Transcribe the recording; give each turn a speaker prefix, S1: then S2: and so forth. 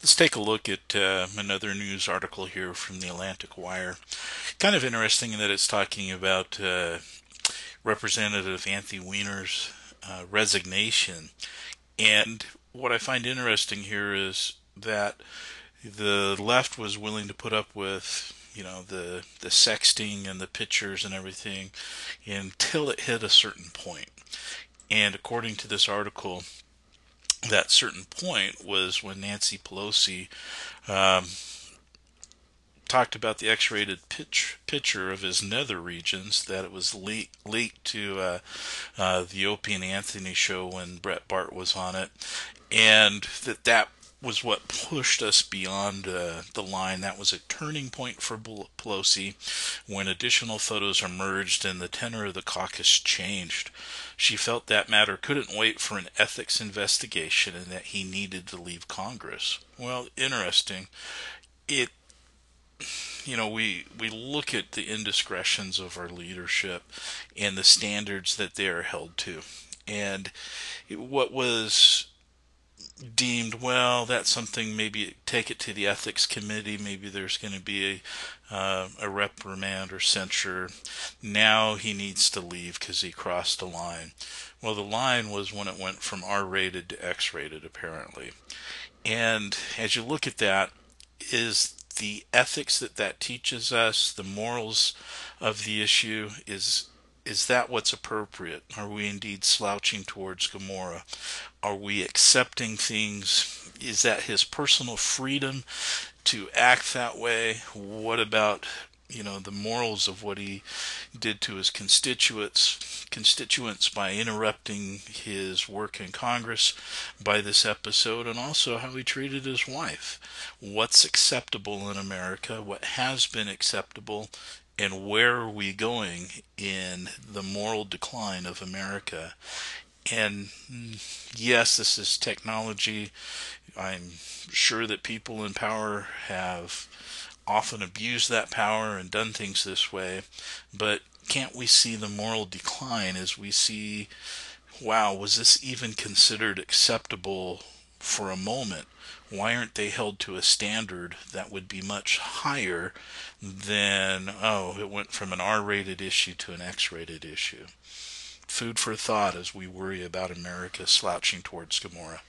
S1: Let's take a look at another news article here from the Atlantic Wire. Kind of interesting that it's talking about Representative Anthony Weiner's resignation. And what I find interesting here is that the left was willing to put up with the sexting and the pictures and everything until it hit a certain point. And according to this article, that certain point was when Nancy Pelosi um, talked about the X-rated picture of his nether regions, that it was leaked to the Opie and Anthony show when Brett Bart was on it, and that was what pushed us beyond the line. That was a turning point for Pelosi when additional photos emerged and the tenor of the caucus changed. She felt that matter couldn't wait for an ethics investigation and that he needed to leave Congress. Well, interesting. It we look at the indiscretions of our leadership and the standards that they are held to. And what was deemed, well, that's something, maybe take it to the ethics committee, maybe there's going to be a reprimand or censure. Now he needs to leave because he crossed a line. Well, the line was when it went from R-rated to X-rated, apparently. And as you look at that, is the ethics that teaches us, the morals of the issue, is that what's appropriate? Are we indeed slouching towards Gomorrah? Are we accepting things? Is that his personal freedom to act that way? What about the morals of what he did to his constituents by interrupting his work in Congress by this episode, and also how he treated his wife? What's acceptable in America? What has been acceptable? And where are we going in the moral decline of America? And yes, this is technology. I'm sure that people in power have often abused that power and done things this way, but can't we see the moral decline as we see, wow, was this even considered acceptable for a moment? Why aren't they held to a standard that would be much higher than, oh, it went from an R-rated issue to an X-rated issue? Food for thought as we worry about America slouching towards Gomorrah.